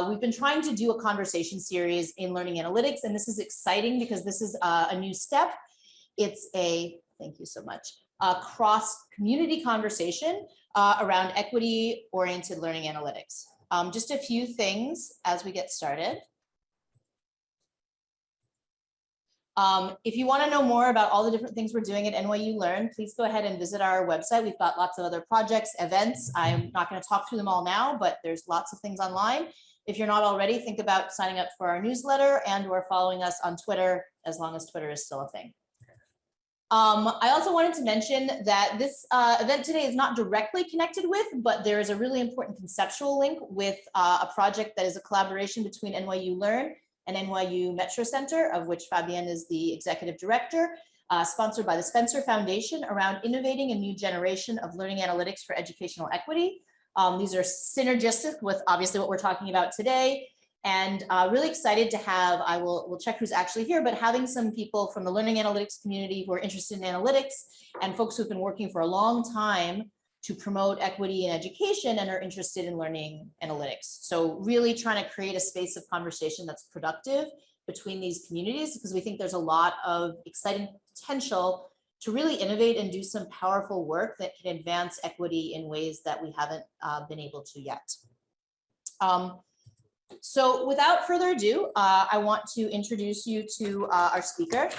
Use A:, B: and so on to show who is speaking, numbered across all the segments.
A: We've been trying to do a conversation series in learning analytics, and this is exciting because this is a new step. It's a, thank you so much, a cross-community conversation around equity-oriented learning analytics. Just a few things as we get started. If you want to know more about all the different things we're doing at NYU Learn, please go ahead and visit our website. We've got lots of other projects, events. I'm not going to talk through them all now, but there's lots of things online. If you're not already, think about signing up for our newsletter and or following us on Twitter, as long as Twitter is still a thing. I also wanted to mention that this event today is not directly connected with, but there is a really important conceptual link with a project that is a collaboration between NYU Learn and NYU Metro Center, of which Fabienne is the executive director, sponsored by the Spencer Foundation around innovating a new generation of learning analytics for educational equity. These are synergistic with obviously what we're talking about today. And really excited to have, we'll check who's actually here, but having some people from the learning analytics community who are interested in analytics and folks who've been working for a long time to promote equity in education and are interested in learning analytics. So really trying to create a space of conversation that's productive between these communities, because we think there's a lot of exciting potential to really innovate and do some powerful work that can advance equity in ways that we haven't been able to yet. So without further ado, I want to introduce you to our speaker.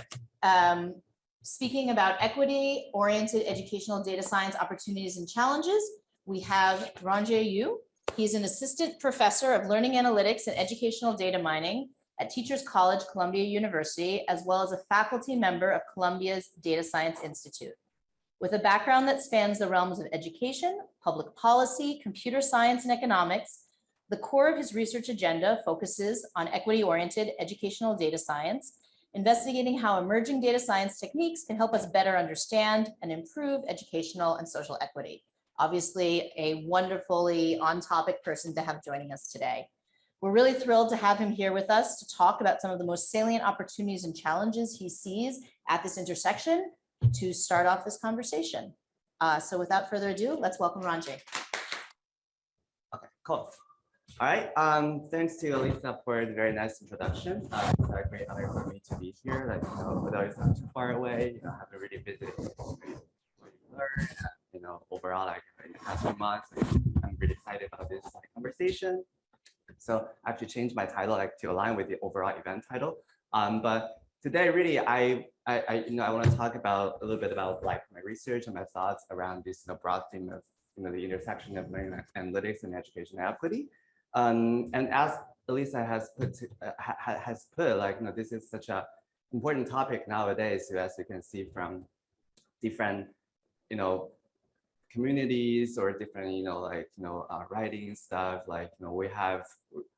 A: Speaking about equity-oriented educational data science opportunities and challenges, we have Ranjay Yu. He's an assistant professor of learning analytics and educational data mining at Teachers College, Columbia University, as well as a faculty member of Columbia's Data Science Institute. With a background that spans the realms of education, public policy, computer science, and economics, the core of his research agenda focuses on equity-oriented educational data science, investigating how emerging data science techniques can help us better understand and improve educational and social equity. Obviously, a wonderfully on-topic person to have joining us today. We're really thrilled to have him here with us to talk about some of the most salient opportunities and challenges he sees at this intersection to start off this conversation. So without further ado, let's welcome Ranjay.
B: Okay, cool. All right, thanks to Elisa for the very nice introduction. It's a great honor for me to be here. Like, although it's not too far away, I haven't really visited Learn. Overall, like in the past few months, I'm really excited about this conversation. So I have to change my title to align with the overall event title. But today, really, I want to talk about a little bit about my research and my thoughts around this broad theme of the intersection of learning analytics and education equity. And as Elisa has put, this is such an important topic nowadays, as you can see from different, communities or different, writing stuff. We have,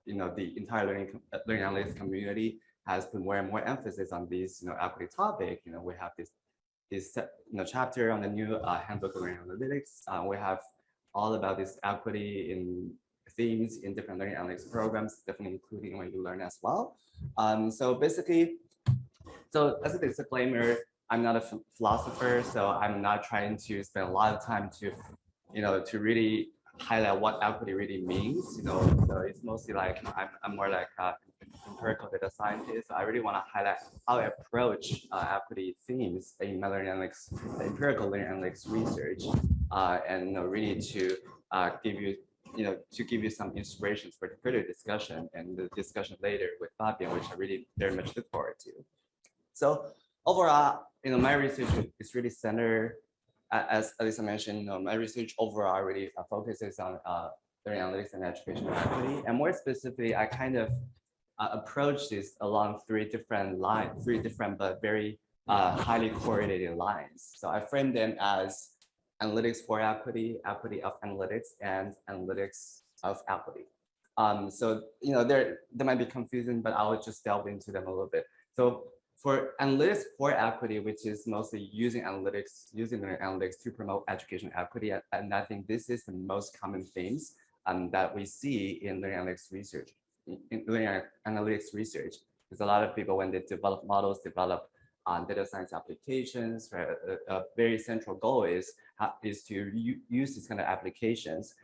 B: the entire learning analytics community has put more and more emphasis on this, equity topic. We have this chapter on the new handbook of learning analytics. We have all about this equity in themes in different learning analytics programs, definitely including NYU Learn as well. So basically, as a disclaimer, I'm not a philosopher, so I'm not trying to spend a lot of time to, to really highlight what equity really means. So it's mostly I'm more like an empirical data scientist. I really want to highlight how I approach equity themes in my learning analytics, empirical learning analytics research, and really to give you some inspirations for the further discussion and the discussion later with Fabian, which I really very much look forward to. So overall, my research is really centered, as Elisa mentioned, my research overall really focuses on learning analytics and educational equity. And more specifically, I kind of approach this along three different but very highly correlated lines. So I frame them as analytics for equity, equity of analytics, and analytics of equity. So there might be confusing, but I will just delve into them a little bit. So for analytics for equity, which is mostly using learning analytics to promote education equity, and I think this is the most common themes that we see in learning analytics research. In learning analytics research, because a lot of people, when they develop models, develop data science applications, right? A very central goal is to use these kind of applications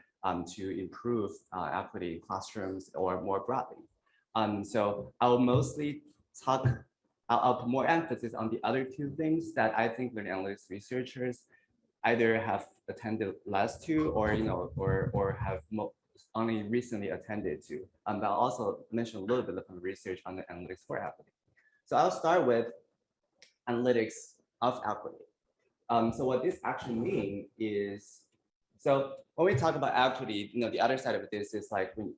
B: to improve equity in classrooms or more broadly. So I'll mostly I'll put more emphasis on the other two things that I think learning analytics researchers either have attended less to, or or have only recently attended to. But I'll also mention a little bit of research on the analytics for equity. So I'll start with analytics of equity. So what this actually means is, so when we talk about equity, the other side of this is like we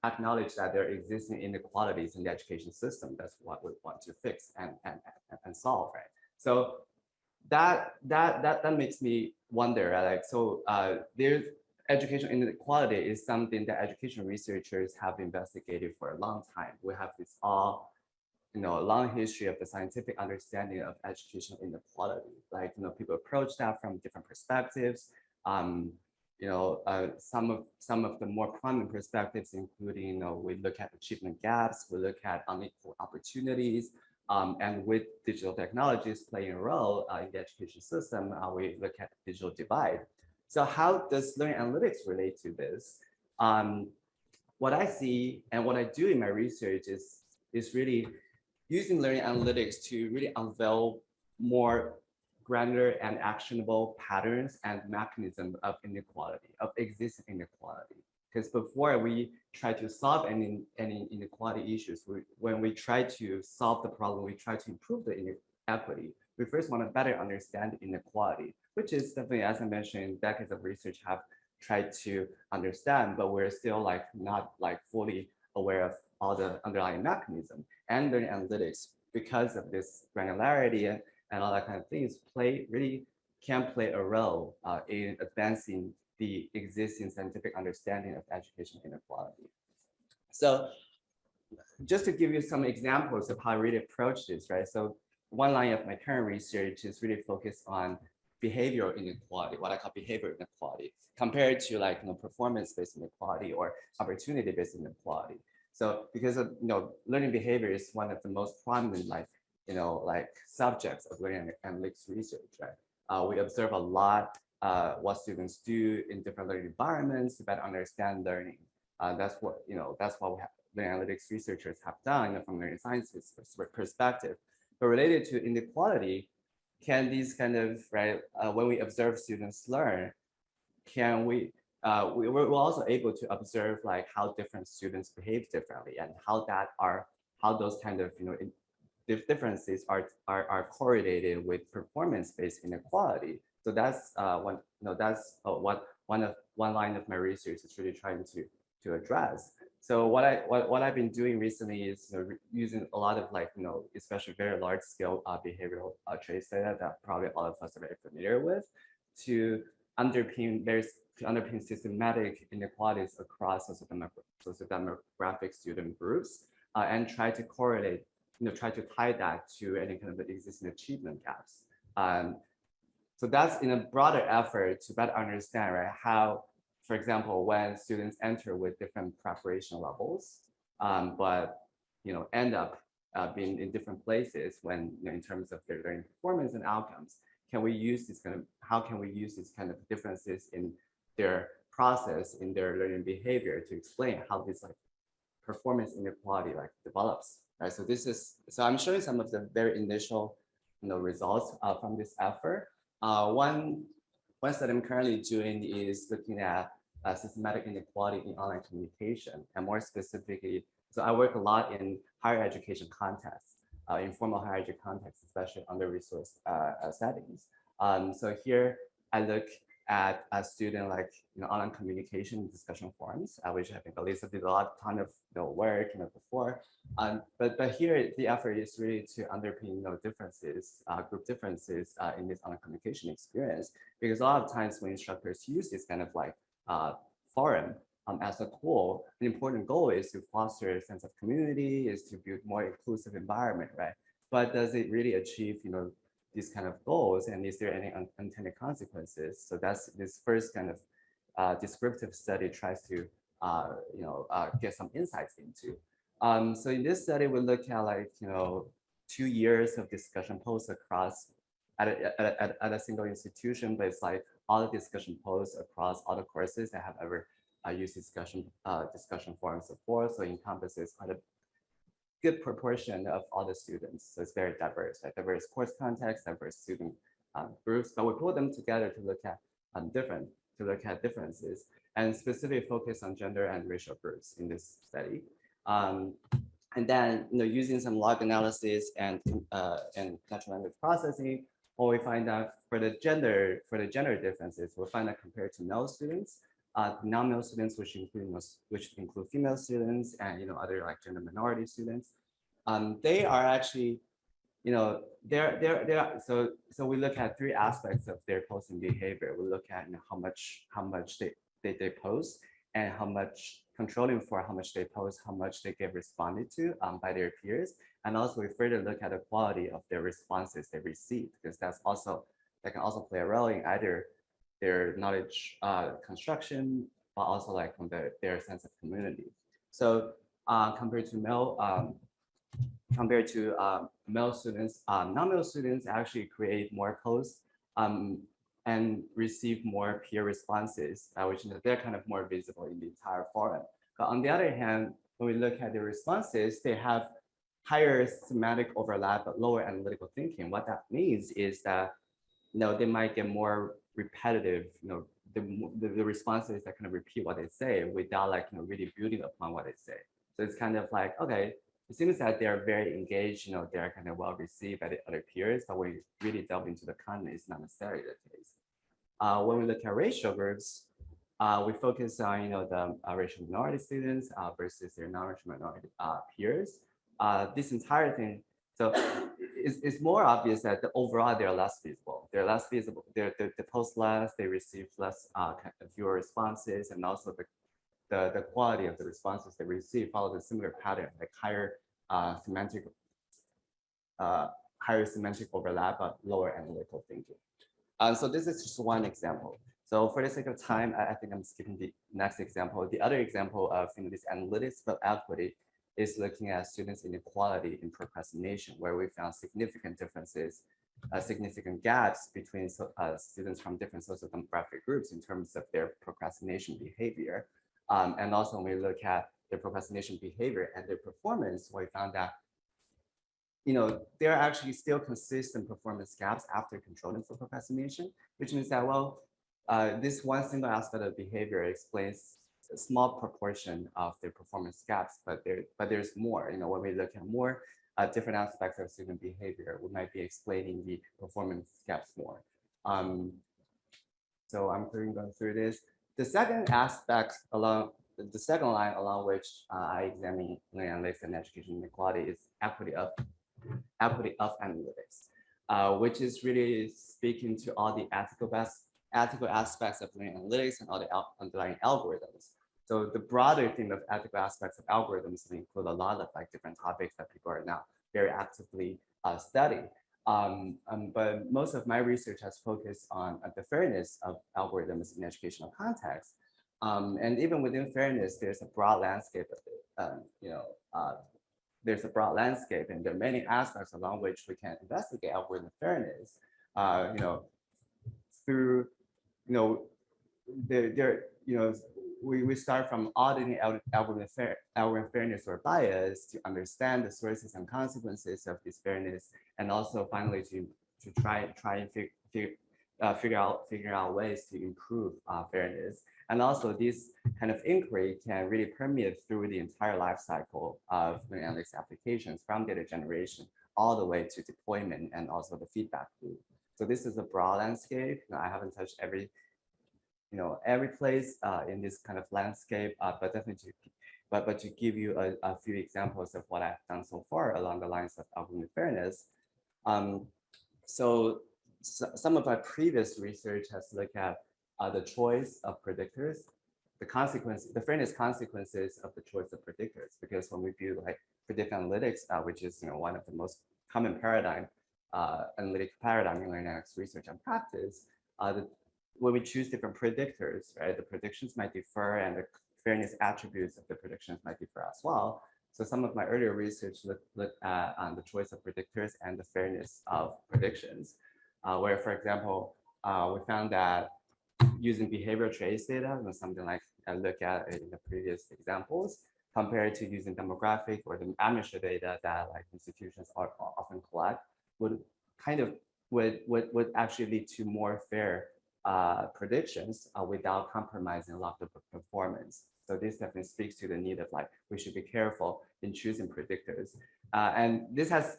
B: acknowledge that there are existing inequalities in the education system. That's what we want to fix and solve, right? So that makes me wonder, right? Like, so there's educational inequality is something that education researchers have investigated for a long time. We have this a long history of the scientific understanding of educational inequality. Like, people approach that from different perspectives. Some of the more prominent perspectives, including, we look at achievement gaps, we look at unequal opportunities, and with digital technologies playing a role in the education system, we look at the digital divide. So how does learning analytics relate to this? What I see and what I do in my research is really using learning analytics to really unveil more granular and actionable patterns and mechanisms of inequality, of existing inequality. Because before we try to solve any inequality issues, when we try to solve the problem, we try to improve the inequity. We first want to better understand inequality, which is definitely, as I mentioned, decades of research have tried to understand, but we're still not fully aware of all the underlying mechanism. And learning analytics, because of this granularity and all that kind of things, really can play a role in advancing the existing scientific understanding of education inequality. So just to give you some examples of how I really approach this, right? So one line of my current research is really focused on behavioral inequality, what I call behavioral inequality, compared to performance-based inequality or opportunity-based inequality. So because of learning behavior is one of the most prominent subjects of learning analytics research, right? We observe a lot what students do in different learning environments to better understand learning. That's what we have, the analytics researchers have done from learning sciences perspective. But related to inequality, can these kind of when we observe students learn, can we're also able to observe how different students behave differently and how those kind of differences are correlated with performance-based inequality. So that's one line of my research is really trying to address. So what I've been doing recently is using a lot of especially very large scale behavioral trace data that probably all of us are very familiar with to underpin systematic inequalities across sociodemographic student groups and try to correlate, try to tie that to any kind of existing achievement gaps. So that's in a broader effort to better understand, right, how, for example, when students enter with different preparation levels, but end up being in different places when in terms of their learning performance and outcomes, how can we use these kind of differences in their process, in their learning behavior to explain how this performance inequality develops, right? So I'm showing some of the very initial results from this effort. One study I'm currently doing is looking at systematic inequality in online communication, and more specifically, so I work a lot in higher education contexts, informal higher education contexts, especially under-resourced settings. So here I look at a student online communication discussion forums, which I think Elisa did a ton of work before. But here the effort is really to underpin differences, group differences in this online communication experience, because a lot of times when instructors use this kind of forum as a tool, an important goal is to foster a sense of community, is to build more inclusive environment, right? But does it really achieve these kind of goals, and is there any unintended consequences? So that's this first kind of descriptive study tries to get some insights into. So in this study, we look at 2 years of discussion posts across at a single institution, but it's all the discussion posts across all the courses that have ever use discussion forums and so forth. So it encompasses quite a good proportion of all the students. So it's very diverse, right? Diverse course context, diverse student groups, but we pull them together to look at differences and specifically focus on gender and racial groups in this study. And then, using some log analysis and natural language processing, what we find out for the gender differences, we'll find that compared to male students, non-male students, which include female students and other like gender minority students, they are actually, so we look at three aspects of their posting behavior. We look at how much they post, and how much controlling for how much they post, how much they get responded to by their peers. And also we further look at the quality of their responses they receive, because that can also play a role in either their knowledge construction, but also like from their sense of community. So compared to male students, non-male students actually create more posts and receive more peer responses, which they're kind of more visible in the entire forum. But on the other hand, when we look at the responses, they have higher semantic overlap but lower analytical thinking. What that means is that they might get more repetitive, the responses that kind of repeat what they say without like really building upon what they say. So it's kind of like, okay, it seems that they're very engaged, they're kind of well received by the other peers, but when you really delve into the content, it's not necessarily the case. When we look at racial groups, we focus on the racial minority students versus their non-racial minority peers. This entire thing, so it's more obvious that overall they're less visible. They're less visible. They post less. They receive less, fewer responses, and also the quality of the responses they receive follows a similar pattern, like higher semantic overlap, but lower analytical thinking. So this is just one example. So for the sake of time, I think I'm skipping the next example. The other example of this analytics but equity is looking at students' inequality in procrastination, where we found significant differences, significant gaps between students from different socio-demographic groups in terms of their procrastination behavior. And also when we look at their procrastination behavior and their performance, we found that there are actually still consistent performance gaps after controlling for procrastination, which means that, well, this one single aspect of behavior explains a small proportion of their performance gaps, but there's more. When we look at more different aspects of student behavior, we might be explaining the performance gaps more. So I'm going through this. The second aspect the second line along which I examine learning analytics and education inequality is equity of analytics, which is really speaking to all the ethical aspects of learning analytics and all the underlying algorithms. So the broader theme of ethical aspects of algorithms include a lot of like different topics that people are now very actively studying. But most of my research has focused on the fairness of algorithms in educational context. And even within fairness, there's a broad landscape of it. There's a broad landscape, and there are many aspects along which we can investigate algorithm fairness. Through we start from auditing algorithm fairness or bias to understand the sources and consequences of this fairness, and also finally to try and figure out ways to improve fairness. And also this kind of inquiry can really permeate through the entire life cycle of learning analytics applications, from data generation all the way to deployment and also the feedback loop. So this is a broad landscape. I haven't touched every place in this kind of landscape, but definitely to give you a few examples of what I've done so far along the lines of algorithm fairness. So some of my previous research has looked at the choice of predictors, the fairness consequences of the choice of predictors. Because when we view like predictive analytics, which is one of the most common analytic paradigm in learning analytics research and practice, when we choose different predictors, right, the predictions might differ, and the fairness attributes of the predictions might differ as well. So some of my earlier research looked at the choice of predictors and the fairness of predictions, where, for example, we found that using behavioral trace data, something like look at it in the previous examples, compared to using demographic or the amateur data that like institutions are often collect, would kind of would actually lead to more fair predictions without compromising a lot of the performance. So this definitely speaks to the need of like we should be careful in choosing predictors, and this has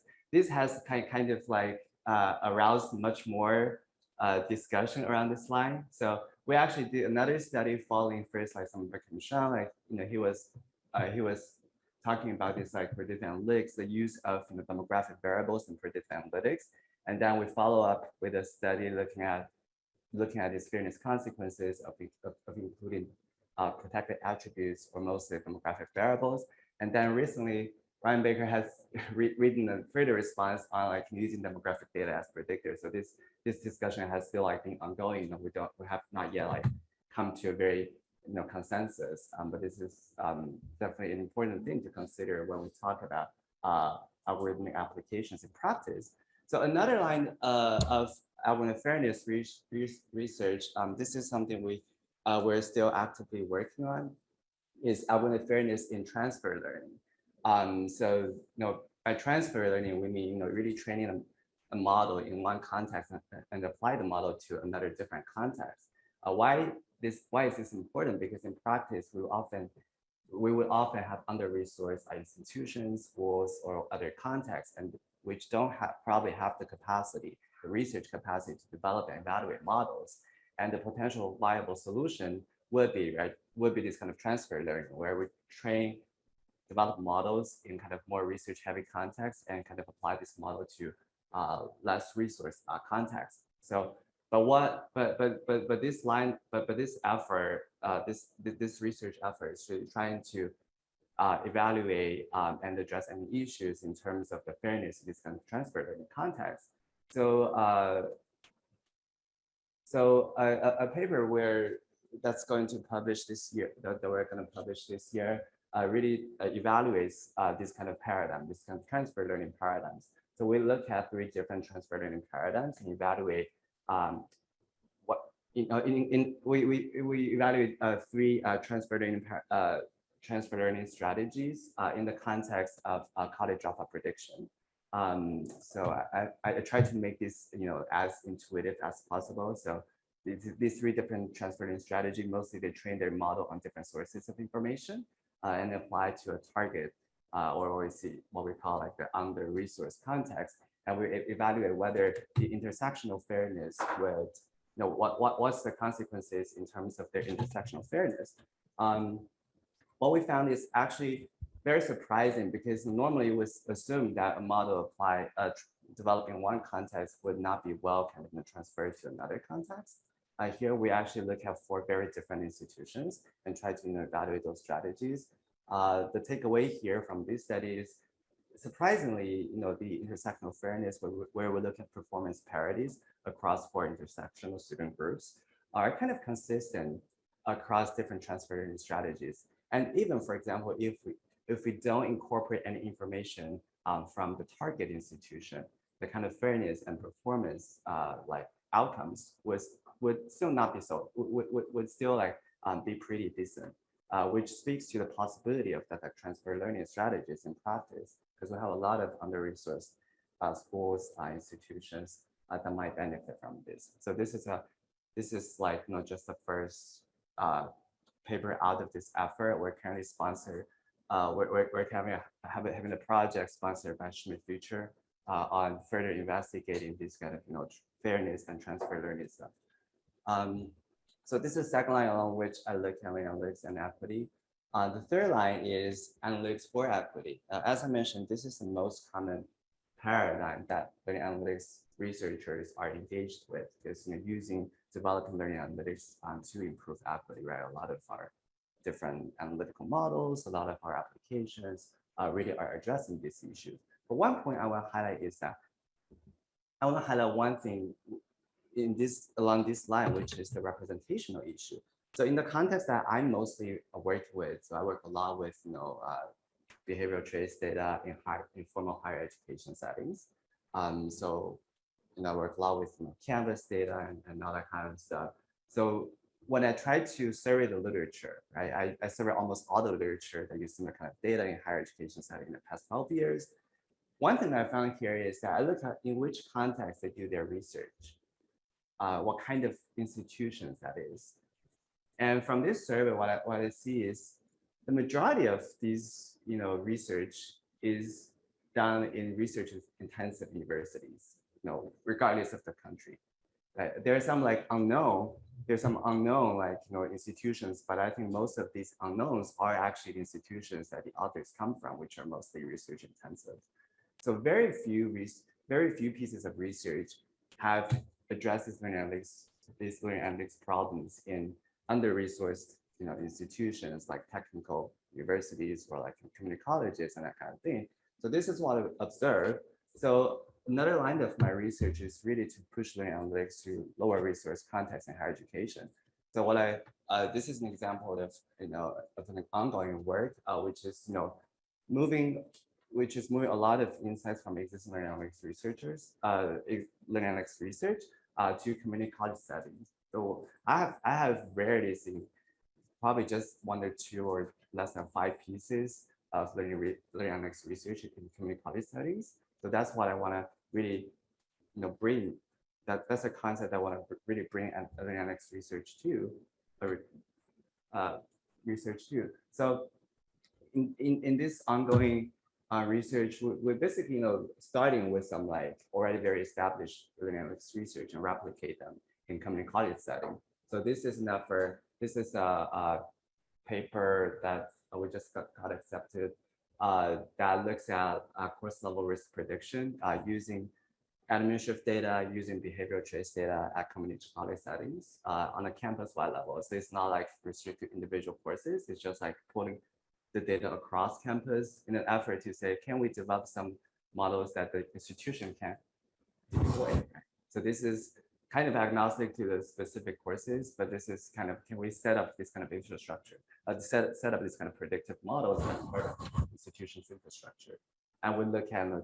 B: kind of like aroused much more discussion around this line. So we actually did another study following first like some Bertrand Shang, like he was talking about this like predictive analytics, the use of demographic variables in predictive analytics, and then we follow up with a study looking at these fairness consequences of including protected attributes for most of the demographic variables. And then recently, Ryan Baker has written a further response on like using demographic data as predictors. So this discussion has still like been ongoing. We have not yet like come to a very consensus. But this is definitely an important thing to consider when we talk about algorithmic applications in practice. So another line of algorithm fairness research, this is something we're still actively working on, is algorithm fairness in transfer learning. So by transfer learning, we mean really training a model in one context and apply the model to another different context. Why is this important? Because in practice, we would often have under-resourced institutions, schools, or other contexts, and which don't probably have the capacity, the research capacity to develop and evaluate models. And the potential viable solution would be this kind of transfer learning, where we develop models in kind of more research-heavy context and kind of apply this model to less resource context. So, this effort, this research effort is really trying to evaluate and address any issues in terms of the fairness of this kind of transfer learning context. So, a paper that's going to publish this year, that we're going to publish this year, really evaluates this kind of paradigm, this kind of transfer learning paradigms. So we look at 3 different transfer learning paradigms and evaluate what we evaluate 3 transfer learning strategies in the context of college dropout prediction. So I try to make this as intuitive as possible. So these 3 different transfer learning strategies, mostly they train their model on different sources of information and apply to a target or we see what we call like the under-resourced context, and we evaluate whether the intersectional fairness would what's the consequences in terms of their intersectional fairness. What we found is actually very surprising, because normally we assume that a model developed in one context would not be well kind of transferred to another context. Here we actually look at 4 very different institutions and try to evaluate those strategies. The takeaway here from this study is, surprisingly, the intersectional fairness, where we look at performance parities across 4 intersectional student groups, are kind of consistent across different transfer learning strategies. And even, for example, if we don't incorporate any information from the target institution, the kind of fairness and performance like outcomes would still not be so, would still like be pretty decent, which speaks to the possibility of that transfer learning strategies in practice, because we have a lot of under-resourced schools, institutions that might benefit from this. So this is like not just the first paper out of this effort. We're currently sponsored. We're having a project sponsored by Schmidt Future on further investigating this kind of fairness and transfer learning stuff. So this is the second line along which I look at analytics and equity. The third line is analytics for equity. As I mentioned, this is the most common paradigm that learning analytics researchers are engaged with, is using developing learning analytics to improve equity, right? A lot of our different analytical models, a lot of our applications really are addressing this issue. But one point I want to highlight is that I want to highlight one thing along this line, which is the representational issue. So in the context that I mostly work with, so I work a lot with behavioral trace data in formal higher education settings. So I work a lot with Canvas data and all that kind of stuff. So when I try to survey the literature, right, I survey almost all the literature that uses similar kind of data in higher education setting in the past 12 years. One thing I found here is that I look at in which context they do their research, what kind of institutions that is. And from this survey, what I see is the majority of these, research is done in research intensive universities, regardless of the country. Right? There's some unknown institutions, but I think most of these unknowns are actually the institutions that the authors come from, which are mostly research intensive. So very few pieces of research have addressed these learning analytics problems in under-resourced institutions like technical universities or like community colleges and that kind of thing. So this is what I observed. So another line of my research is really to push learning analytics to lower resource contexts in higher education. So what this is an example of of an ongoing work, which is moving a lot of insights from existing learning analytics researchers, learning analytics research to community college settings. So I have rarely seen probably just 1 or 2 or less than 5 pieces of learning analytics research in community college settings. So that's what I want to really bring. That's a concept I want to really bring learning analytics research to, So in this ongoing research, we're basically starting with some already very established learning analytics research and replicate them in community college setting. So this is a paper that we just got accepted that looks at course level risk prediction using administrative data, using behavioral trace data at community college settings on a campus-wide level. So it's not restricted to individual courses. It's just pulling the data across campus in an effort to say, can we develop some models that the institution can deploy? So this is kind of agnostic to the specific courses, but this is kind of, can we set up this kind of infrastructure, set up this kind of predictive models as part of institution's infrastructure. And we look at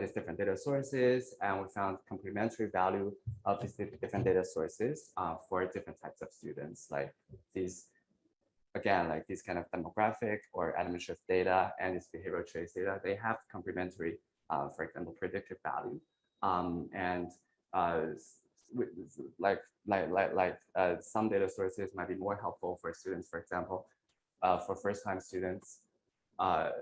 B: these different data sources, and we found complementary value of these different data sources for different types of students, these kind of demographic or administrative data and this behavioral trace data. They have complementary, for example, predictive value, some data sources might be more helpful for students, for example, for first-time students. For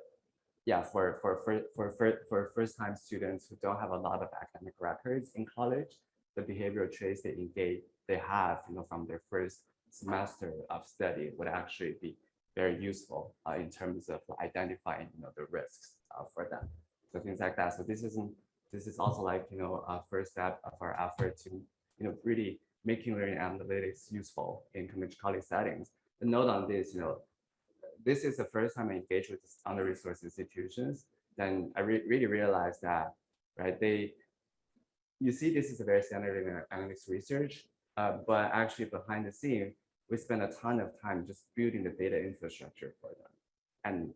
B: first-time students who don't have a lot of academic records in college, the behavioral trace they have from their first semester of study would actually be very useful in terms of identifying the risks for them. So things like that. So this is also a first step of our effort to really making learning analytics useful in community college settings. A note on this, this is the first time I engage with under-resourced institutions. Then I really realized that, right? You see, this is a very standard in analytics research, but actually behind the scene, we spend a ton of time just building the data infrastructure for them. And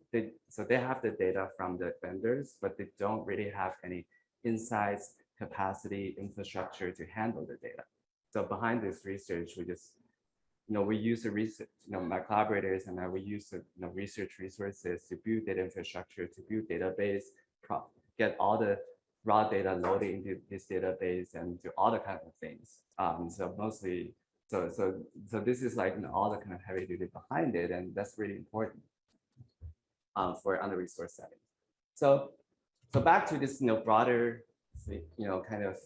B: so they have the data from the vendors, but they don't really have any insights, capacity, infrastructure to handle the data. So behind this research, we just, we use the research, my collaborators and I, we use the research resources to build data infrastructure, to build database, get all the raw data loaded into this database and do all the kind of things. So mostly, so this is all the kind of heavy duty behind it, and that's really important for under-resourced settings. So back to this broader kind of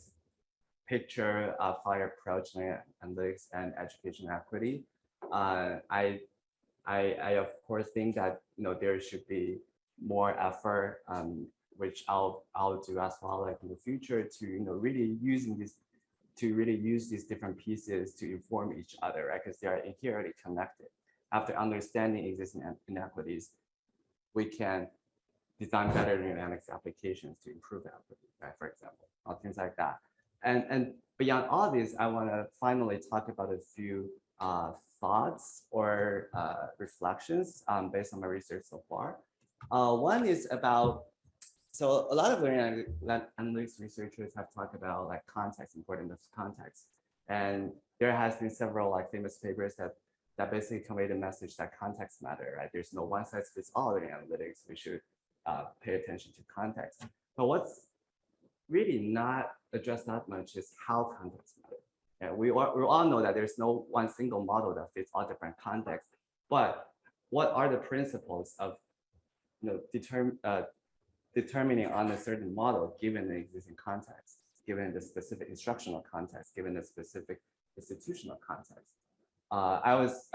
B: picture of how I approach analytics and education equity. I of course think that there should be more effort, which I'll do as well in the future to really use these different pieces to inform each other, right? Because they are inherently connected. After understanding existing inequities, we can design better analytics applications to improve equity, right? For example, or things like that. And beyond all this, I want to finally talk about a few thoughts or reflections based on my research so far. One is about, so a lot of learning analytics researchers have talked about context, importance of context. And there has been several like famous papers that basically convey the message that context matter, right? There's no one size fits all in analytics. We should pay attention to context. But what's really not addressed that much is how context matter. And we all know that there's no one single model that fits all different contexts. But what are the principles of determining on a certain model given the existing context, given the specific instructional context, given the specific institutional context? I was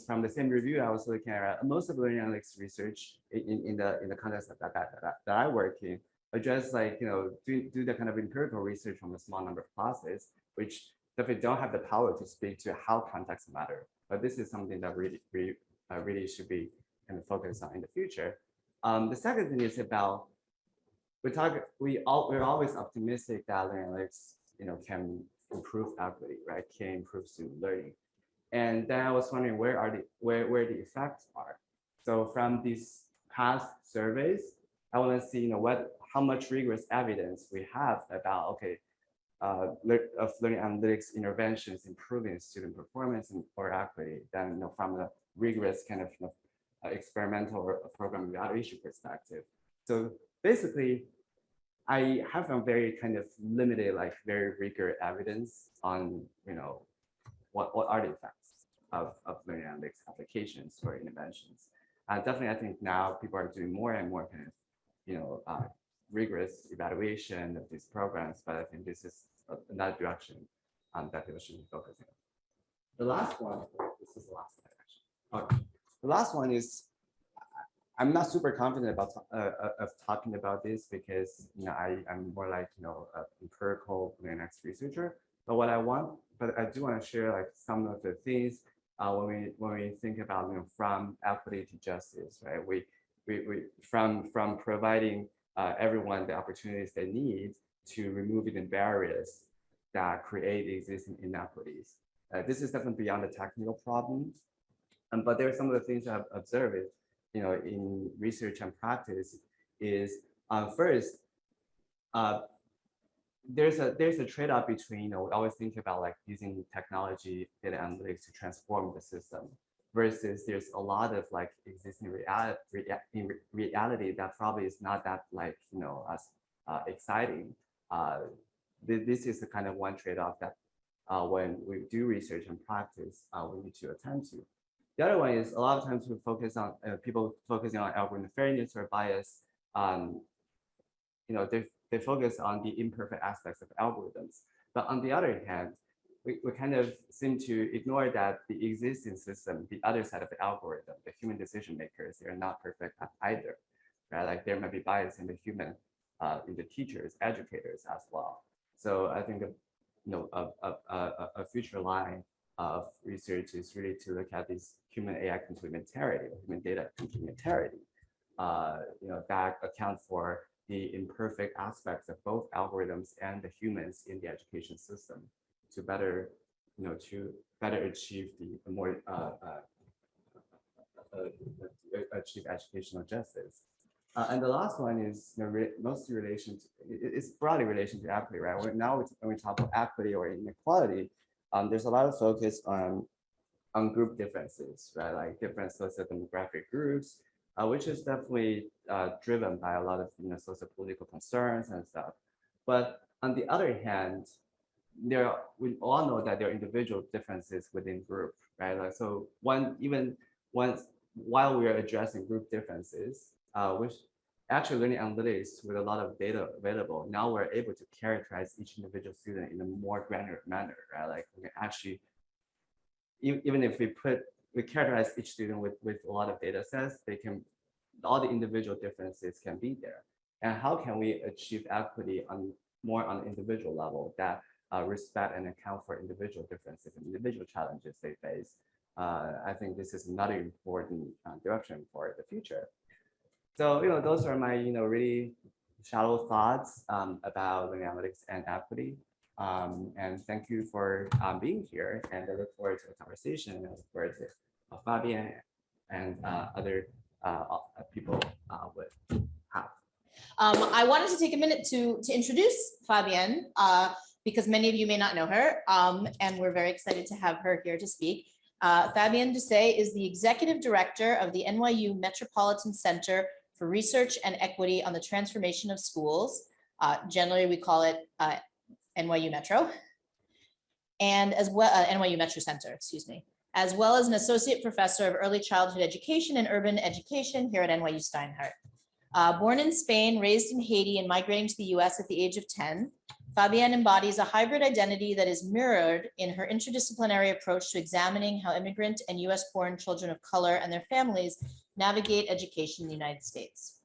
B: from the same review. I was looking at most of the learning analytics research in the context that I work in, address like do the kind of empirical research from a small number of classes, which definitely don't have the power to speak to how context matter. But this is something that really should be kind of focused on in the future. The second thing is about we're always optimistic that learning analytics can improve equity, right? Can improve student learning. And then I was wondering where the effects are. So from these past surveys, I want to see how much rigorous evidence we have about of learning analytics interventions improving student performance or equity than from a rigorous kind of experimental or program evaluation perspective. So basically, I have a very kind of limited, like very rigorous evidence on what are the effects of learning analytics applications or interventions. Definitely, I think now people are doing more and more kind of rigorous evaluation of these programs, but I think this is another direction that people should be focusing on. The last one, this is the last slide actually. Okay. The last one is, I'm not super confident about of talking about this because I'm more like empirical learning analytics researcher. But I do want to share like some of the things when we think about from equity to justice, right? We from providing everyone the opportunities they need to removing the barriers that create existing inequities. This is definitely beyond the technical problems, but there are some of the things I've observed in research and practice is first, there's a trade-off between we always think about like using technology, data analytics to transform the system, versus there's a lot of like existing reality that probably is not that like as exciting. This is the kind of one trade-off that when we do research and practice, we need to attend to. The other one is a lot of times we focus on people focusing on algorithm fairness or bias. They focus on the imperfect aspects of algorithms. But on the other hand, we kind of seem to ignore that the existing system, the other side of the algorithm, the human decision makers, they're not perfect either, right? Like there might be bias in the human, in the teachers, educators as well. So I think a future line of research is really to look at this human AI complementarity, human data complementarity, that account for the imperfect aspects of both algorithms and the humans in the education system to better, achieve the more achieve educational justice. And the last one is mostly relation to, it's broadly relation to equity, right? When we talk about equity or inequality, there's a lot of focus on group differences, right? Like different socio-demographic groups, which is definitely driven by a lot of socio-political concerns and stuff. But on the other hand, we all know that there are individual differences within group, right? Like so, while we are addressing group differences, which actually learning analytics with a lot of data available, now we're able to characterize each individual student in a more granular manner, right? Like we can actually, even if we characterize each student with a lot of data sets, all the individual differences can be there. And how can we achieve equity more on an individual level that respect and account for individual differences and individual challenges they face? I think this is another important direction for the future. So, those are my, really shallow thoughts about learning analytics and equity. And thank you for being here. And I look forward to the conversation. And I look forward to Fabian and other people would have.
A: I wanted to take a minute to introduce Fabian because many of you may not know her, and we're very excited to have her here to speak. Fabienne Doucet is the Executive Director of the NYU Metropolitan Center for Research and Equity on the Transformation of Schools. Generally, we call it NYU Metro, and as well, NYU Metro Center, excuse me, as well as an Associate Professor of Early Childhood Education and Urban Education here at NYU Steinhardt. Born in Spain, raised in Haiti, and migrating to the US at the age of 10, Fabienne embodies a hybrid identity that is mirrored in her interdisciplinary approach to examining how immigrant and US-born children of color and their families navigate education in the United States.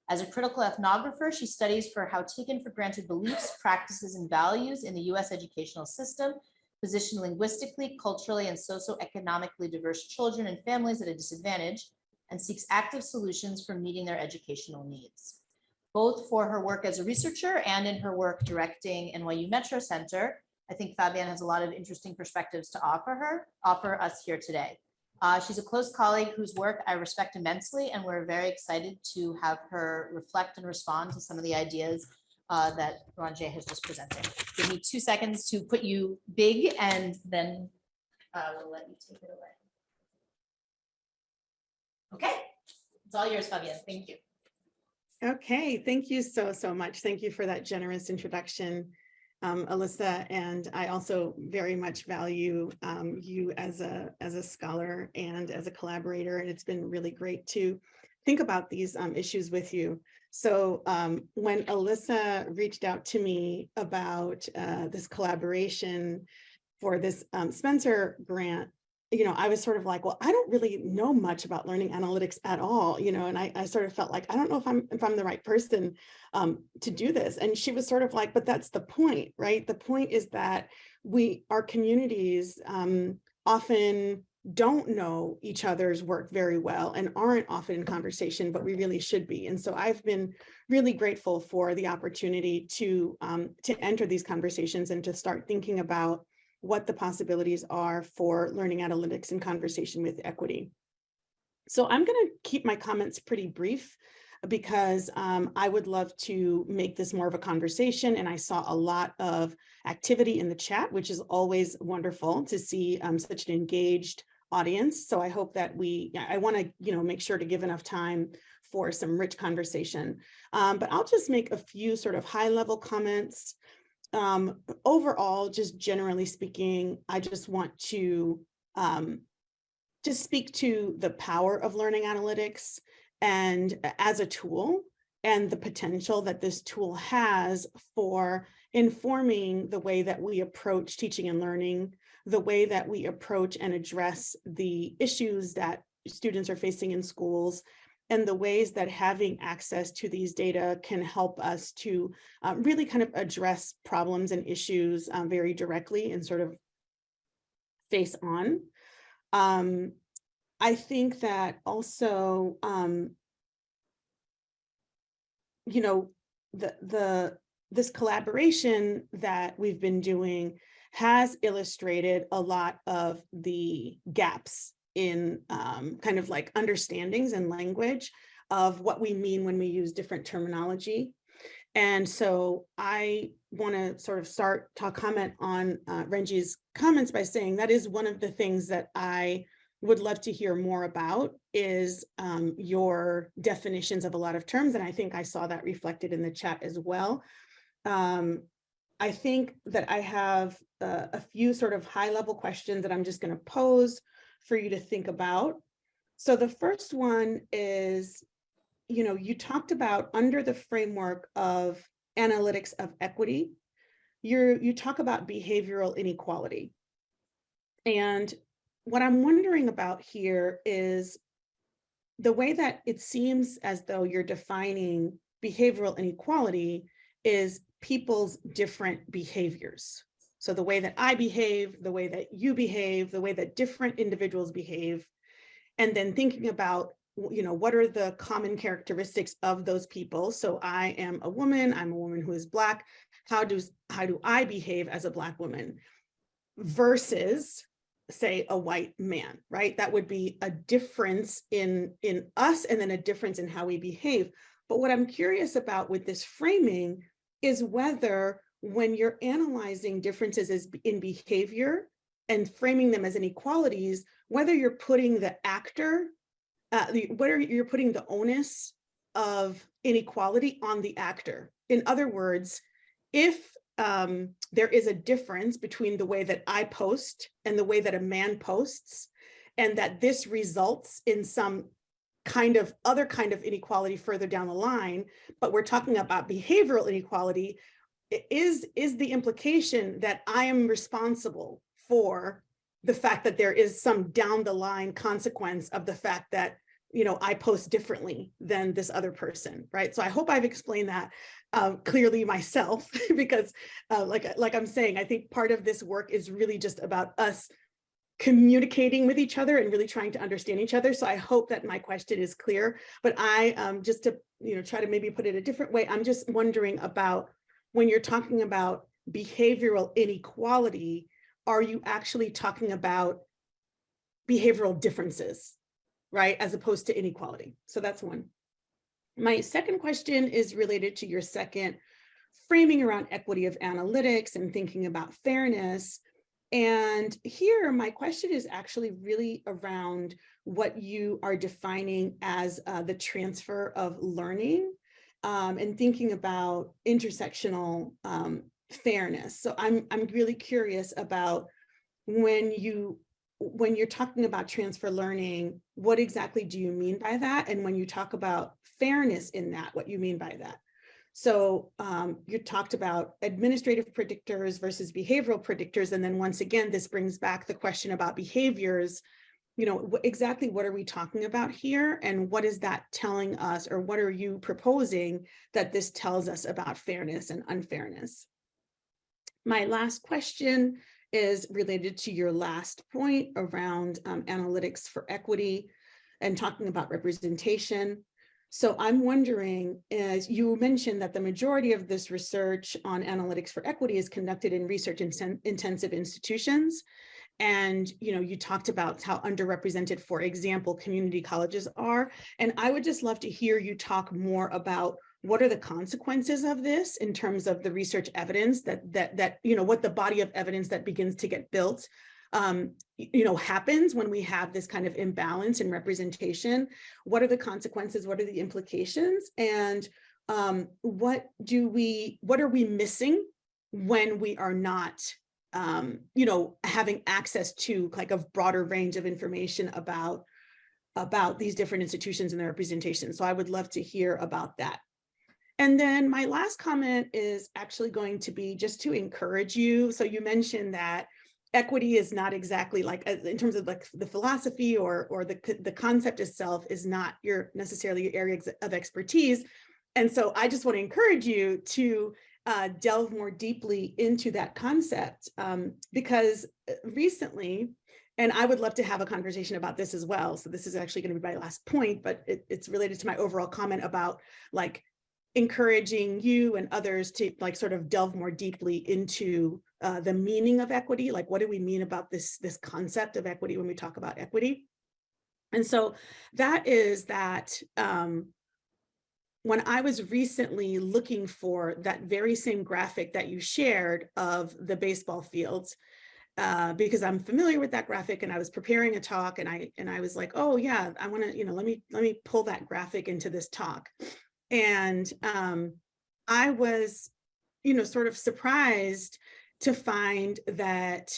A: As a critical ethnographer, she studies for how taken for granted beliefs, practices, and values in the US educational system position linguistically, culturally, and socioeconomically diverse children and families at a disadvantage, and seeks active solutions for meeting their educational needs. Both for her work as a researcher and in her work directing NYU Metro Center, I think Fabienne has a lot of interesting perspectives to offer us here today. She's a close colleague whose work I respect immensely, and we're very excited to have her reflect and respond to some of the ideas that Ranjay has just presented. Give me 2 seconds to put you big, and then we'll let you take it away. Okay, it's all yours, Fabienne. Thank you.
C: Okay, thank you so much. Thank you for that generous introduction, Alyssa. And I also very much value you as a scholar and as a collaborator. And it's been really great to think about these issues with you. So when Alyssa reached out to me about this collaboration for this Spencer grant, I was sort of like, well, I don't really know much about learning analytics at all, and I sort of felt like, I don't know if I'm the right person to do this. And she was sort of like, but that's the point, right? The point is that our communities often don't know each other's work very well and aren't often in conversation, but we really should be. And so I've been really grateful for the opportunity to enter these conversations and to start thinking about what the possibilities are for learning analytics in conversation with equity. So I'm going to keep my comments pretty brief because I would love to make this more of a conversation. And I saw a lot of activity in the chat, which is always wonderful to see such an engaged audience. So I hope that I want to, make sure to give enough time for some rich conversation. But I'll just make a few sort of high-level comments. Overall, just generally speaking, I just want to just speak to the power of learning analytics and as a tool and the potential that this tool has for informing the way that we approach teaching and learning, the way that we approach and address the issues that students are facing in schools, and the ways that having access to these data can help us to really kind of address problems and issues very directly and sort of face on. I think that also, this collaboration that we've been doing has illustrated a lot of the gaps in kind of like understandings and language of what we mean when we use different terminology. And so I want to sort of start to comment on Renji's comments by saying that is one of the things that I would love to hear more about is your definitions of a lot of terms. And I think I saw that reflected in the chat as well. I think that I have a few sort of high-level questions that I'm just going to pose for you to think about. So the first one is, you talked about under the framework of analytics of equity, you talk about behavioral inequality. And what I'm wondering about here is the way that it seems as though you're defining behavioral inequality is people's different behaviors. So the way that I behave, the way that you behave, the way that different individuals behave, and then thinking about, what are the common characteristics of those people? So I am a woman, I'm a woman who is Black. How do I behave as a Black woman versus, say, a white man, right? That would be a difference in us and then a difference in how we behave. But what I'm curious about with this framing is whether when you're analyzing differences in behavior and framing them as inequalities, whether you're putting the actor, whether you're putting the onus of inequality on the actor. In other words, if there is a difference between the way that I post and the way that a man posts, and that this results in some other kind of inequality further down the line, but we're talking about behavioral inequality, is the implication that I am responsible for the fact that there is some down the line consequence of the fact that, you know, I post differently than this other person, right? So I hope I've explained that clearly myself, because like I'm saying, I think part of this work is really just about us communicating with each other and really trying to understand each other. So I hope that my question is clear, but I just to, you know, try to maybe put it a different way, I'm just wondering about when you're talking about behavioral inequality, are you actually talking about behavioral differences, right, as opposed to inequality? So that's one. My second question is related to your second framing around equity of analytics and thinking about fairness. And here, my question is actually really around what you are defining as the transfer of learning and thinking about intersectional fairness. So I'm really curious about when you're talking about transfer learning, what exactly do you mean by that? And when you talk about fairness in that, what you mean by that? So you talked about administrative predictors versus behavioral predictors. And then once again, this brings back the question about behaviors. You know, exactly what are we talking about here? And what is that telling us, or what are you proposing that this tells us about fairness and unfairness? My last question is related to your last point around analytics for equity and talking about representation. So I'm wondering, as you mentioned that the majority of this research on analytics for equity is conducted in research intensive institutions. And, you know, you talked about how underrepresented, for example, community colleges are. And I would just love to hear you talk more about what are the consequences of this in terms of the research evidence that you know, what the body of evidence that begins to get built you know, happens when we have this kind of imbalance in representation. What are the consequences? What are the implications? And what are we missing when we are not, you know, having access to like a broader range of information about these different institutions and their representation? So I would love to hear about that. And then my last comment is actually going to be just to encourage you. So you mentioned that equity is not exactly like, in terms of like the philosophy or the concept itself is not necessarily your area of expertise. And so I just want to encourage you to delve more deeply into that concept because recently, and I would love to have a conversation about this as well. So this is actually going to be my last point, but it's related to my overall comment about like encouraging you and others to like sort of delve more deeply into the meaning of equity. Like, what do we mean about this concept of equity when we talk about equity? And so that is that when I was recently looking for that very same graphic that you shared of the baseball fields, because I'm familiar with that graphic and I was preparing a talk and I was like, oh yeah, I want to, you know, let me pull that graphic into this talk. And I was, you know, sort of surprised to find that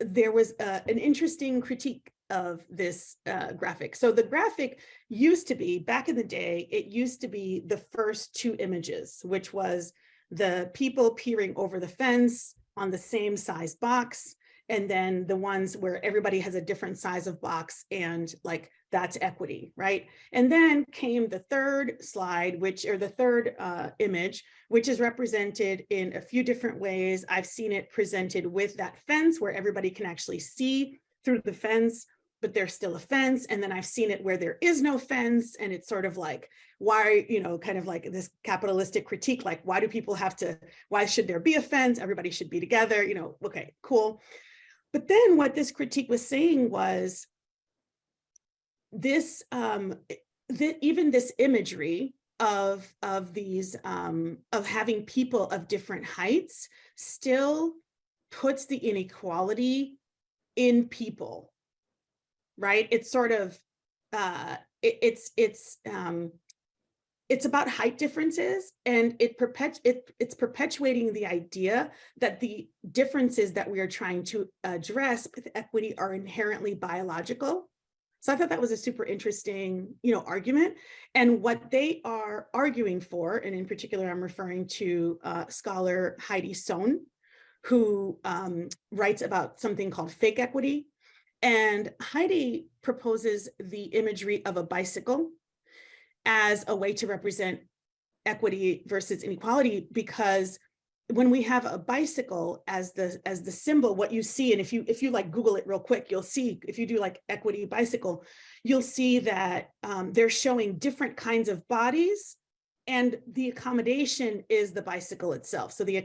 C: there was an interesting critique of this graphic. So the graphic used to be, back in the day, it used to be the first two images, which was the people peering over the fence on the same size box, and then the ones where everybody has a different size of box and like that's equity, right? And then came the third slide, the third image, which is represented in a few different ways. I've seen it presented with that fence where everybody can actually see through the fence, but there's still a fence. And then I've seen it where there is no fence. And it's sort of like, why, you know, kind of like this capitalistic critique, like, why should there be a fence? Everybody should be together, you know, okay, cool. But then what this critique was saying was this, even this imagery of these of having people of different heights still puts the inequality in people, right? It's sort of it's about height differences, and it's perpetuating the idea that the differences that we are trying to address with equity are inherently biological. So I thought that was a super interesting, argument. And what they are arguing for, and in particular, I'm referring to scholar Heidi Sohn, who writes about something called fake equity. And Heidi proposes the imagery of a bicycle as a way to represent equity versus inequality, because when we have a bicycle as the symbol, what you see, and if you like Google it real quick, you'll see, if you do like equity bicycle, you'll see that they're showing different kinds of bodies, and the accommodation is the bicycle itself. So the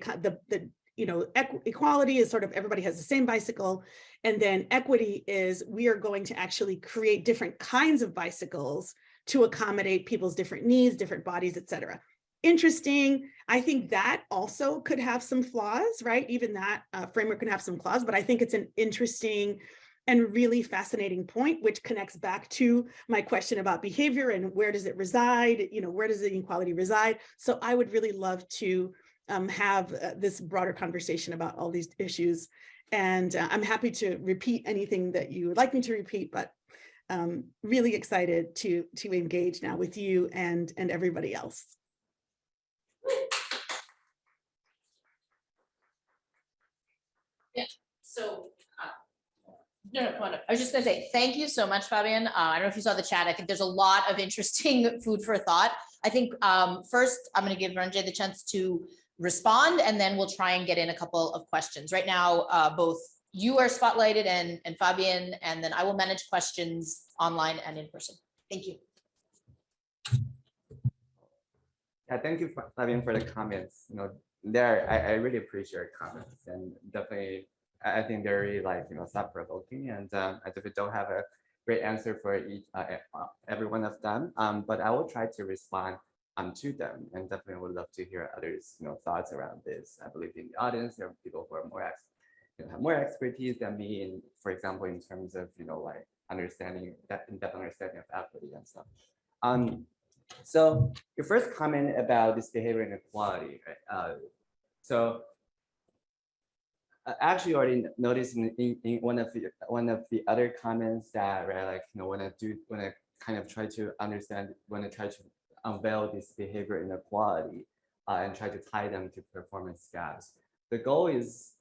C: equality is sort of everybody has the same bicycle, and then equity is we are going to actually create different kinds of bicycles to accommodate people's different needs, different bodies, et cetera. Interesting. I think that also could have some flaws, right? Even that framework can have some flaws, but I think it's an interesting and really fascinating point, which connects back to my question about behavior and where does it reside? Where does the inequality reside? So I would really love to have this broader conversation about all these issues. And I'm happy to repeat anything that you would like me to repeat, but really excited to engage now with you and everybody else.
A: Yeah, so no, come on up. I was just gonna say, thank you so much, Fabian. I don't know if you saw the chat. I think there's a lot of interesting food for thought. I think first I'm gonna give Ranjay the chance to respond, and then we'll try and get in a couple of questions. Right now, both you are spotlighted and Fabian, and then I will manage questions online and in person. Thank you.
B: Yeah, thank you, Fabian, for the comments. I really appreciate your comments, and definitely, I think they're really thought-provoking, and I definitely don't have a great answer for every one of them, but I will try to respond to them, and definitely would love to hear others' thoughts around this. I believe in the audience there are people who are have more expertise than me in, for example, in terms of understanding that in-depth understanding of equity and stuff. So your first comment about this behavior inequality, right? So actually already noticed in one of the other comments that, right, when I kind of try to understand, when I try to unveil this behavior inequality and try to tie them to performance gaps, the goal is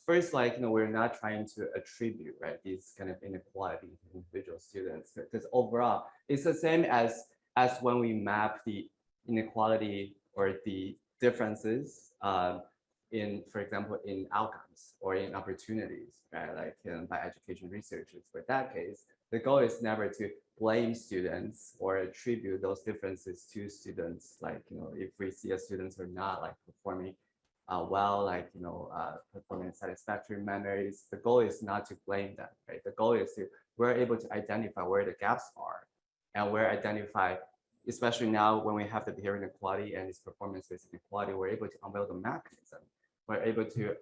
B: first, we're not trying to attribute, right, these kind of inequality to individual students, because overall it's the same as when we map the inequality or the differences in, for example, in outcomes or in opportunities, right? By education researchers. For that case, the goal is never to blame students or attribute those differences to students. If we see a students are not performing well, performing in satisfactory manners, the goal is not to blame them, right? The goal is we're able to identify where the gaps are, and we're identify, especially now when we have the behavior inequality and this performance-based inequality, we're able to unveil the mechanism. We're able to,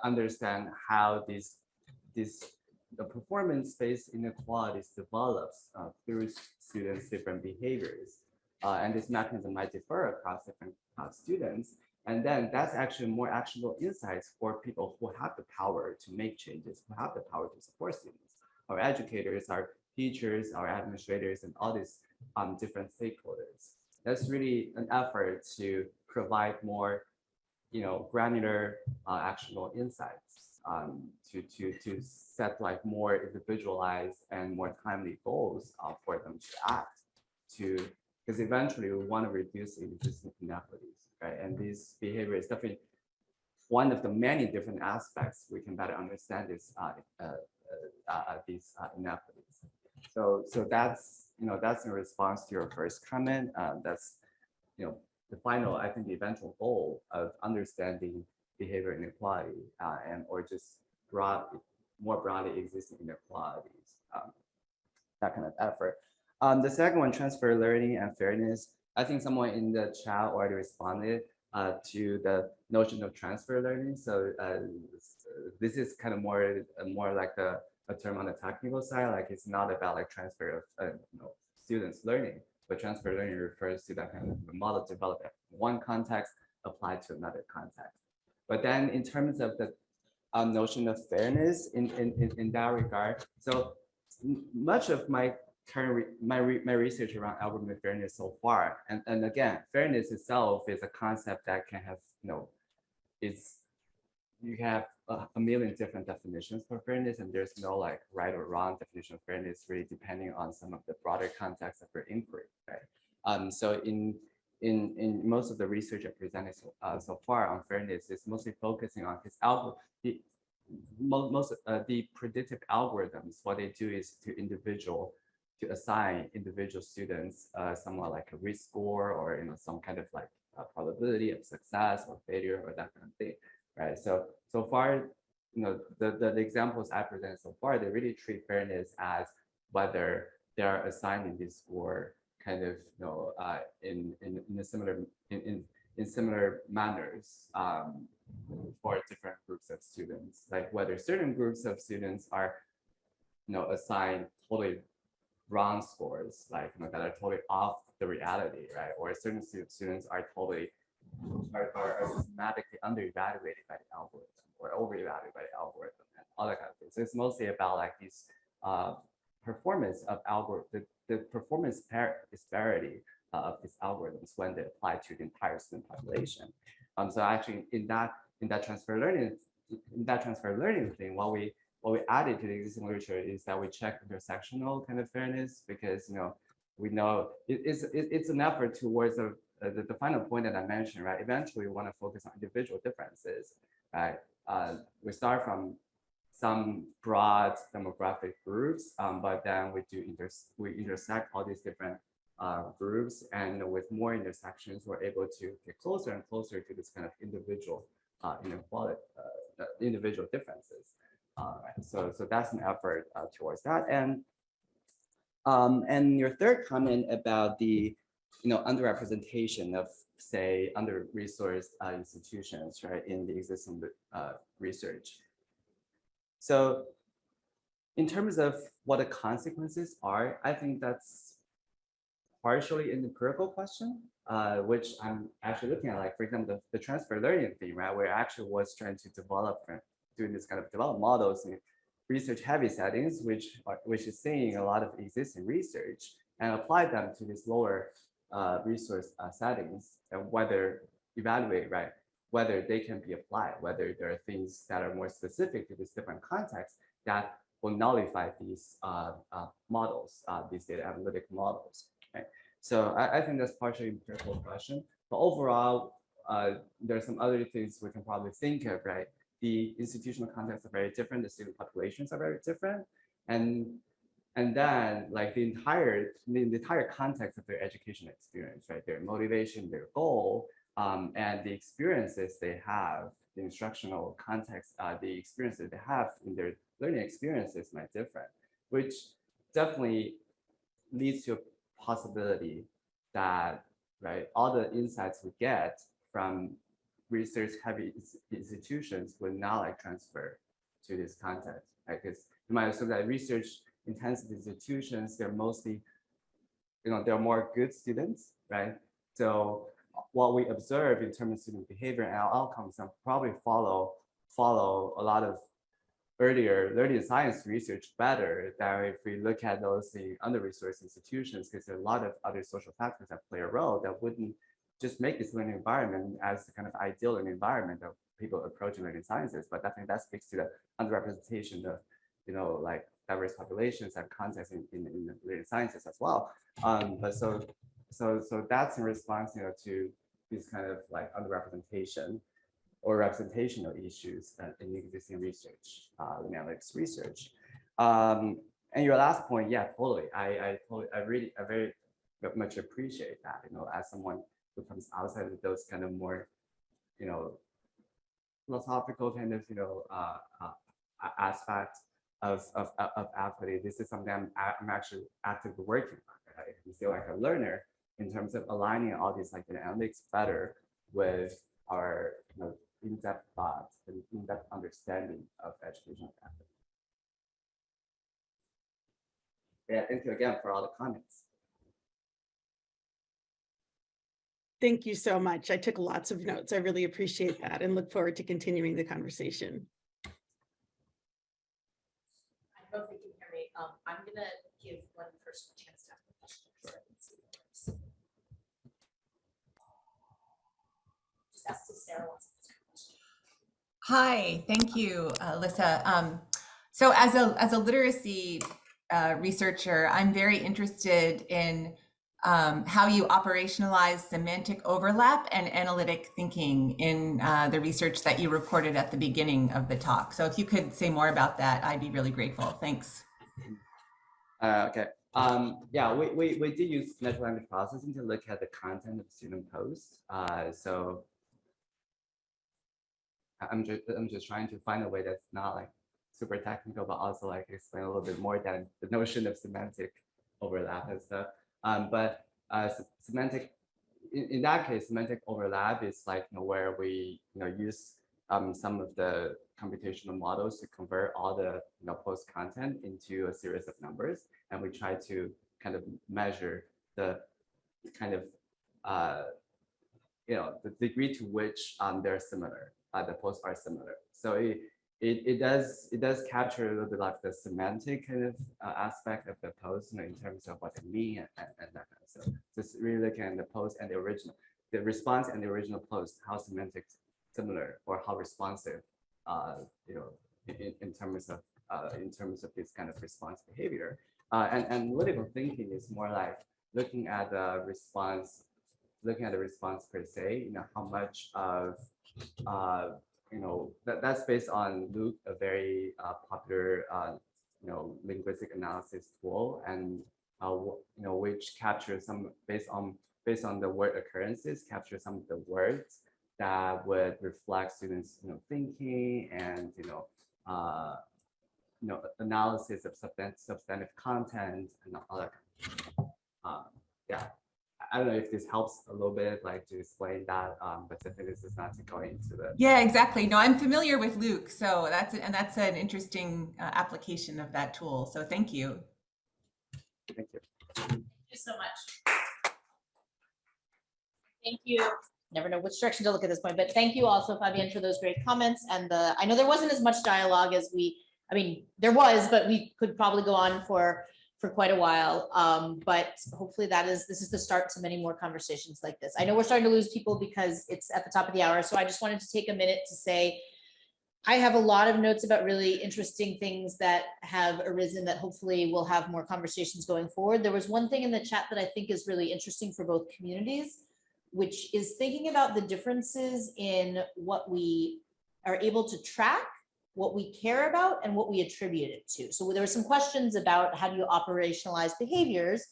B: understand how the performance-based inequalities develops through students' different behaviors, and this mechanism might differ across different students. And then that's actually more actionable insights for people who have the power to make changes, who have the power to support students, our educators, our teachers, our administrators, and all these different stakeholders. That's really an effort to provide more, granular, actionable insights, to set more individualized and more timely goals for them to act, because eventually we want to reduce existing inequities, right? And this behavior is definitely one of the many different aspects we can better understand these inequities. So that's that's in response to your first comment. That's the final, I think, the eventual goal of understanding behavior inequality and or just more broadly existing inequalities. That kind of effort. The second one, transfer learning and fairness. I think someone in the chat already responded to the notion of transfer learning. So this is kind of more like a term on the technical side. Like it's not about like transfer of students learning, but transfer learning refers to that kind of model developed in one context applied to another context. But then in terms of the notion of fairness in that regard, so much of my my research around algorithmic fairness so far, and again, fairness itself is a concept that can have you have a million different definitions for fairness, and there's no like right or wrong definition of fairness, really depending on some of the broader context of your inquiry, right? So in most of the research I presented so far on fairness, is mostly focusing on his algorithm. The predictive algorithms, what they do is to assign individual students somewhat like a risk score, or some kind of like probability of success or failure or that kind of thing, right? So far, the examples I presented so far, they really treat fairness as whether they are assigning this score kind of in similar manners for different groups of students, like whether certain groups of students are assigned totally wrong scores, like that are totally off the reality, right? Or certain students are totally are systematically under-evaluated by the algorithm or over-evaluated by the algorithm and all that kind of thing. So it's mostly about like these performance of algorithm, the performance disparity of these algorithms when they apply to the entire student population. So actually in that transfer learning thing, what we added to the existing literature is that we check intersectional kind of fairness, because we know it's an effort towards the final point that I mentioned, right? Eventually, we want to focus on individual differences, right? We start from some broad demographic groups, but then we intersect all these different groups, and with more intersections, we're able to get closer and closer to this kind of individual inequality, individual differences. So that's an effort towards that. And your third comment about the underrepresentation of, say, under-resourced institutions, right, in the existing research. So in terms of what the consequences are, I think that's partially an empirical question, which I'm actually looking at, like, for example, the transfer learning thing, right, where I actually was trying to doing this kind of develop models in research heavy settings, which is seeing a lot of existing research and apply them to these lower resource settings, and evaluate, right, whether they can be applied, whether there are things that are more specific to this different context that will nullify these models, these data analytic models. Right? So I think that's partially an empirical question, but overall, there are some other things we can probably think of, right? The institutional contexts are very different, the student populations are very different, and then like the entire context of their education experience, right? Their motivation, their goal, and the experiences they have, the instructional context, the experiences they have in their learning experiences might differ, which definitely leads to a possibility that, right, all the insights we get from research heavy institutions will not like transfer to this context, right? Because you might assume that research intensive institutions, they're mostly, they're more good students, right? So what we observe in terms of student behavior and outcomes probably follow a lot of earlier learning science research better than if we look at those under-resourced institutions, because there are a lot of other social factors that play a role that wouldn't just make this learning environment as the kind of ideal learning environment of people approaching learning sciences. But I think that speaks to the underrepresentation of, like diverse populations and contexts in the learning sciences as well. But so that's in response, to these kind of like underrepresentation or representational issues in existing research, analytics research. And your last point, yeah, totally. I very much appreciate that, as someone who comes outside of those kind of more, philosophical kind of, aspects of equity. This is something I'm actually actively working on. you feel like a learner in terms of aligning all these like analytics better with our in-depth thoughts and in-depth understanding of educational ethics. Yeah, thank you again for all the comments.
C: Thank you so much. I took lots of notes. I really appreciate that and look forward to continuing the conversation.
A: I don't know if you can hear me. I'm gonna give one person a chance to ask a question. So I can see what it is. Just ask if Sarah wants to ask a question.
D: Hi, thank you, Alyssa. So as a literacy researcher, I'm very interested in how you operationalize semantic overlap and analytic thinking in the research that you reported at the beginning of the talk. So if you could say more about that, I'd be really grateful. Thanks.
B: Okay. Yeah, we did use natural language processing to look at the content of student posts. So I'm just trying to find a way that's not like super technical, but also like explain a little bit more than the notion of semantic overlap and stuff. But semantic, in that case, semantic overlap is like where we use some of the computational models to convert all the post content into a series of numbers, and we try to kind of measure the kind of the degree to which they're similar. The posts are similar. So it does capture a little bit like the semantic kind of aspect of the post, in terms of what they mean and that kind of stuff. Just really looking at the post and the original, the response and the original post, how semantic similar or how responsive, in terms of this kind of response behavior. And analytical thinking is more like looking at the response per se. How much of that's based on Luke, a very popular linguistic analysis tool, and which captures some based on the word occurrences, capture some of the words that would reflect students thinking and analysis of substantive content and all that. Yeah. I don't know if this helps a little bit, like to explain that, but definitely this is not to go into the.
D: Yeah, exactly. No, I'm familiar with Luke, so that's an interesting application of that tool. So thank you.
B: Thank you.
A: Thank you so much. Thank you. Never know which direction to look at this point, but thank you also, Fabienne, for those great comments. And I know there wasn't as much dialogue as there was, but we could probably go on for quite a while. But hopefully this is the start to many more conversations like this. I know we're starting to lose people because it's at the top of the hour. So I just wanted to take a minute to say, I have a lot of notes about really interesting things that have arisen that hopefully we'll have more conversations going forward. There was one thing in the chat that I think is really interesting for both communities, which is thinking about the differences in what we are able to track, what we care about, and what we attribute it to. So there were some questions about how do you operationalize behaviors?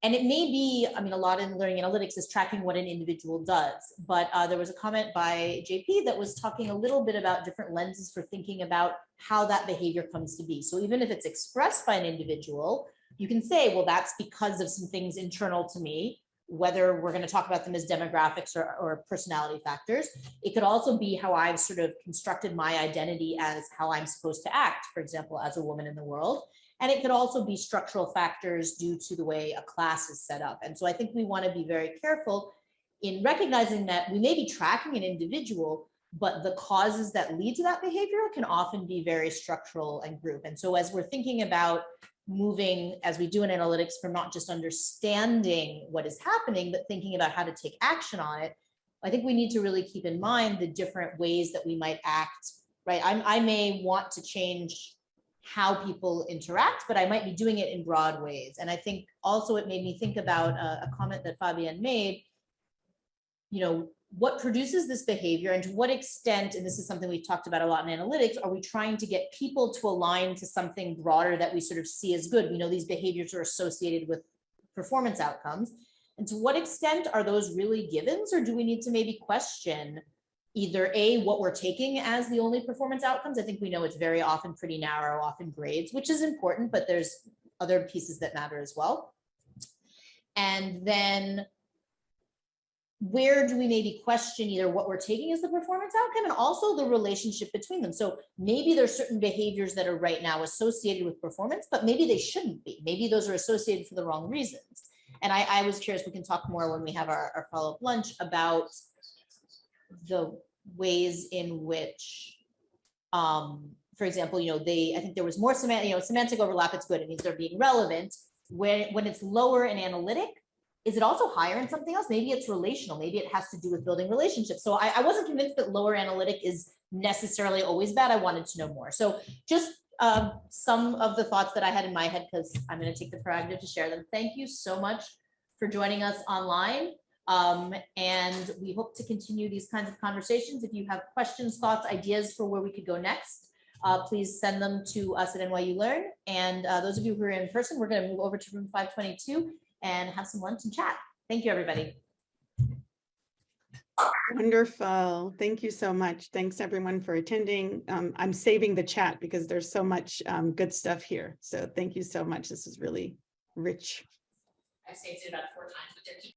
A: And it may be, a lot in learning analytics is tracking what an individual does, but there was a comment by JP that was talking a little bit about different lenses for thinking about how that behavior comes to be. So even if it's expressed by an individual, you can say, well, that's because of some things internal to me, whether we're going to talk about them as demographics or personality factors. It could also be how I've sort of constructed my identity as how I'm supposed to act, for example, as a woman in the world. And it could also be structural factors due to the way a class is set up. And so I think we want to be very careful in recognizing that we may be tracking an individual, but the causes that lead to that behavior can often be very structural and group. And so as we're thinking about moving, as we do in analytics, from not just understanding what is happening, but thinking about how to take action on it, I think we need to really keep in mind the different ways that we might act, right? I may want to change how people interact, but I might be doing it in broad ways. And I think also it made me think about a comment that Fabienne made, what produces this behavior and to what extent, and this is something we've talked about a lot in analytics, are we trying to get people to align to something broader that we sort of see as good? We know these behaviors are associated with performance outcomes. And to what extent are those really givens, or do we need to maybe question either A, what we're taking as the only performance outcomes? I think we know it's very often pretty narrow, often grades, which is important, but there's other pieces that matter as well. And then where do we maybe question either what we're taking as the performance outcome and also the relationship between them? So maybe there's certain behaviors that are right now associated with performance, but maybe they shouldn't be. Maybe those are associated for the wrong reasons. And I was curious, we can talk more when we have our follow-up lunch about the ways in which, for example, I think there was more semantic overlap. It's good. It means they're being relevant. When it's lower in analytic, is it also higher in something else? Maybe it's relational. Maybe it has to do with building relationships. So I wasn't convinced that lower analytic is necessarily always bad. I wanted to know more. So just some of the thoughts that I had in my head, because I'm going to take the prerogative to share them. Thank you so much for joining us online. And we hope to continue these kinds of conversations. If you have questions, thoughts, ideas for where we could go next, please send them to us at NYU Learn. And those of you who are in person, we're going to move over to room 522 and have some lunch and chat. Thank you, everybody.
C: Wonderful. Thank you so much. Thanks everyone for attending. I'm saving the chat because there's so much good stuff here. So thank you so much. This is really rich.
A: I've saved it about 4 times, but they're